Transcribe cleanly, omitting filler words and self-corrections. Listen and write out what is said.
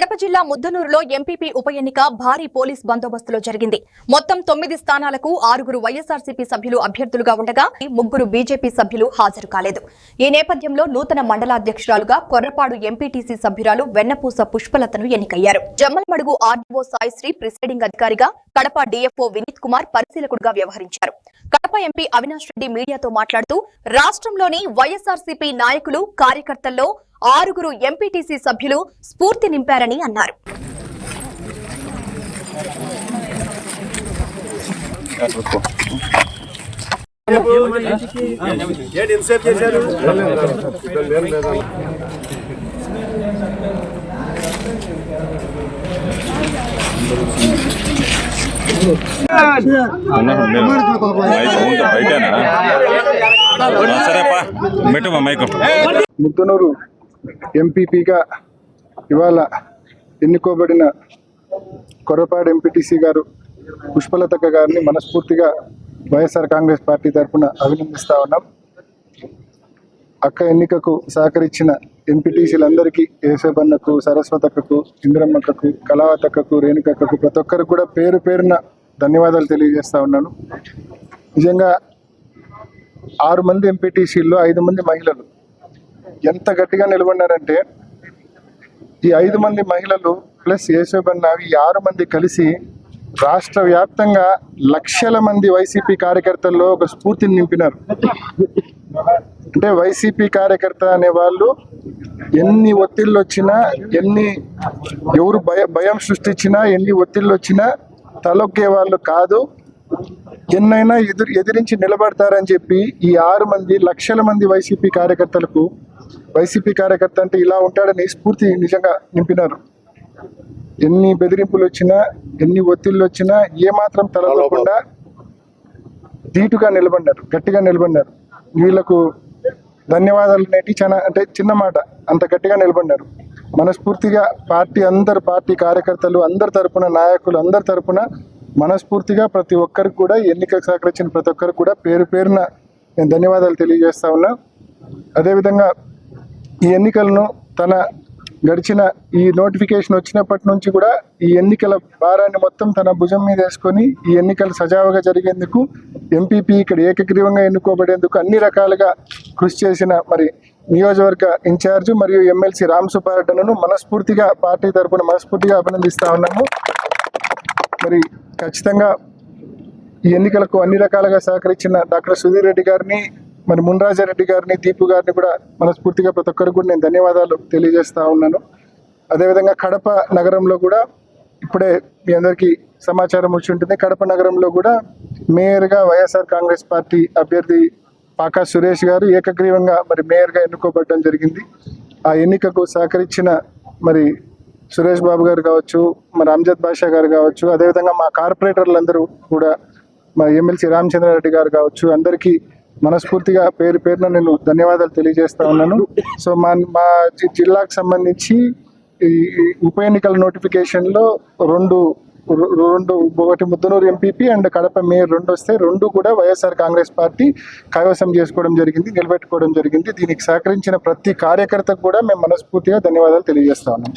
కడప జిల్లా ముద్దనూరులో ఎంపీపీ ఉప ఎన్నిక భారీ పోలీస్ బందోబస్తులో జరిగింది. మొత్తం 9 స్థానాలకు 6 వైఎస్ఆర్సీపీ సభ్యులు అభ్యర్థులుగా ఉండగా 3 బీజేపీ సభ్యులు హాజరు కాలేదు. ఈ నేపథ్యంలో నూతన మండలాధ్యక్షురాలుగా కొర్రపాడు ఎంపీటీసీ సభ్యురాలు వెన్నపూస పుష్పలతను ఎన్నికయ్యారు. జమ్మలమడుగు ఆర్డీఓ సాయిశ్రీ ప్రిసైడింగ్ అధికారిగా, కడప డీఎఫ్ఓ వినీత్ కుమార్ పరిశీలకుడిగా వ్యవహరించారు. కడప ఎంపీ అవినాష్ రెడ్డి మీడియాతో మాట్లాడుతూ రాష్ట్రంలోని వైఎస్ఆర్సీపీ నాయకులు, కార్యకర్తల్లో 6 ఎంపీటీసీ సభ్యులు స్ఫూర్తి నింపారని అన్నారు. ముద్దనూరు ఎంపీపీగా ఇవాళ ఎన్నుకోబడిన కొర్రపాడు ఎంపీటీసీ గారు పుష్పలతక్క గారిని మనస్ఫూర్తిగా వైఎస్ఆర్ కాంగ్రెస్ పార్టీ తరఫున అభినందిస్తా ఉన్నాం. అక్క ఎన్నికకు సహకరించిన ఎంపీటీసీలందరికీ, ఏసబన్నకు, సరస్వతక్కకు, ఇంద్రమ్మక్కకు, కళావతక్కకు, రేణుకక్కకు ప్రతి ఒక్కరికి కూడా పేరు పేరున ధన్యవాదాలు తెలియజేస్తా ఉన్నాను. నిజంగా 6 మంది ఎంపీటీసీల్లో 5 మంది మహిళలు ఎంత గట్టిగా నిలబడినారంటే, ఈ 5 మంది మహిళలు ప్లస్ యేసోబన్న ఈ 6 మంది కలిసి రాష్ట్ర వ్యాప్తంగా లక్షల మంది వైసీపీ కార్యకర్తల్లో ఒక స్ఫూర్తిని నింపినారు. అంటే వైసీపీ కార్యకర్త అనే వాళ్ళు ఎన్ని ఒత్తిళ్ళు వచ్చినా, ఎవరు భయం సృష్టించినా, ఎన్ని ఒత్తిళ్ళు వచ్చినా తలొక్కే వాళ్ళు కాదు, ఎన్నైనా ఎదిరించి నిలబడతారని చెప్పి ఈ 6 మంది లక్షల మంది వైసీపీ కార్యకర్తలకు, వైసీపీ కార్యకర్త అంటే ఇలా ఉంటాడని స్ఫూర్తి నిజంగా నింపినారు. ఎన్ని బెదిరింపులు వచ్చినా, ఎన్ని ఒత్తిళ్ళు వచ్చినా ఏమాత్రం తలపకుండా ధీటుగా నిలబడ్డారు, గట్టిగా నిలబడ్డారు. వీళ్ళకు ధన్యవాదాలు అనేటి చాలా అంటే చిన్న మాట, అంత గట్టిగా నిలబడ్డారు. మనస్ఫూర్తిగా పార్టీ కార్యకర్తలు అందరి తరపున, నాయకులు అందరి తరపున మనస్ఫూర్తిగా ప్రతి ఒక్కరికి కూడా, ఎన్నికకు సహకరించిన ప్రతి ఒక్కరికి కూడా పేరు పేరున నేను ధన్యవాదాలు తెలియజేస్తా ఉన్నా. అదేవిధంగా ఈ ఎన్నికలను గడిచిన ఈ నోటిఫికేషన్ వచ్చినప్పటి నుంచి కూడా ఈ ఎన్నికల భారాన్ని మొత్తం తన భుజం మీద వేసుకొని ఈ ఎన్నికలు సజావుగా జరిగేందుకు, ఎంపీపీ ఇక్కడ ఏకగ్రీవంగా ఎన్నుకోబడేందుకు అన్ని రకాలుగా కృషి చేసిన మరి నియోజకవర్గ ఇన్ఛార్జ్ మరియు ఎమ్మెల్సీ రామ్ సుబ్బారెడ్డిను మనస్ఫూర్తిగా పార్టీ తరఫున మనస్ఫూర్తిగా అభినందిస్తా ఉన్నాము. మరి ఖచ్చితంగా ఈ ఎన్నికలకు అన్ని రకాలుగా సహకరించిన డాక్టర్ సుధీర్ రెడ్డి గారిని, మరి మున్రాజారెడ్డి గారిని, దీపు గారిని కూడా మనస్ఫూర్తిగా ప్రతి ఒక్కరికి కూడా నేను ధన్యవాదాలు తెలియజేస్తా ఉన్నాను. అదేవిధంగా కడప నగరంలో కూడా ఇప్పుడే మీ అందరికీ సమాచారం వచ్చి ఉంటుంది. కడప నగరంలో కూడా మేయర్గా వైఎస్ఆర్ కాంగ్రెస్ పార్టీ అభ్యర్థి పాకా సురేష్ గారు ఏకగ్రీవంగా మరి మేయర్గా ఎన్నుకోబడడం జరిగింది. ఆ ఎన్నికకు సహకరించిన మరి సురేష్ బాబు గారు కావచ్చు, మరి అంజద్ బాషా గారు కావచ్చు, అదేవిధంగా మా కార్పొరేటర్లందరూ కూడా, మా ఎమ్మెల్సీ రామచంద్రారెడ్డి గారు కావచ్చు, అందరికీ మనస్ఫూర్తిగా పేరు పేరున నేను ధన్యవాదాలు తెలియజేస్తా ఉన్నాను. సో మా జిల్లాకు సంబంధించి ఈ ఉప ఎన్నికల నోటిఫికేషన్లో రెండు ఒకటి Muddanur MPP and Kadapa mayor 2 వస్తే 2 కూడా వైఎస్ఆర్ కాంగ్రెస్ పార్టీ కైవసం చేసుకోవడం జరిగింది, నిలబెట్టుకోవడం జరిగింది. దీనికి సహకరించిన ప్రతి కార్యకర్తకు కూడా మేము మనస్ఫూర్తిగా ధన్యవాదాలు తెలియజేస్తా ఉన్నాం.